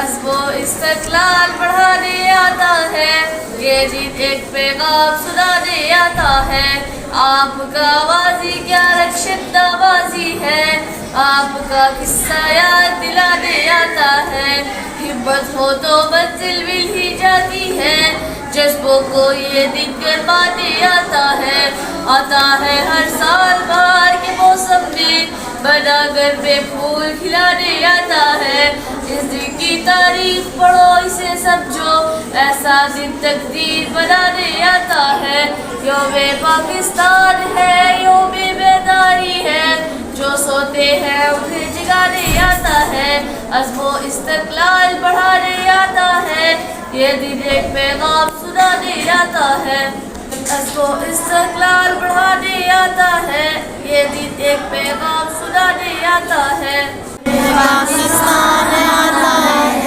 عزم و استقلال بڑھانے آتا ہے، یہ دن ایک پیغام سنانے آتا ہے۔ آپ کا بازی کیا رکشندہ بازی ہے، آپ کا قصہ یاد دلانے آتا ہے۔ ہمت ہو تو منزل مل ہی جاتی ہے، جذبوں کو یہ دن گرمانے آتا ہے۔ آتا ہے ہر سال بہار کے موسم میں، بنا گھر میں پھول کھلانے آتا ہے۔ اس دن کی تاریخ پڑھو اسے سمجھو، ایسا دن تقدیر بنانے آتا ہے۔ یوم پاکستان ہے، یوم بیداری ہے، جو سوتے ہیں انہیں جگانے آتا ہے۔ عزم و استقلال بڑھانے آتا ہے، یہ دن ایک پیغام سنانے آتا ہے۔ عزم و استقلال بڑھانے آتا ہے، یہ دن ایک پیغام سنانے آتا ہے۔ پاکستان آتا ہے،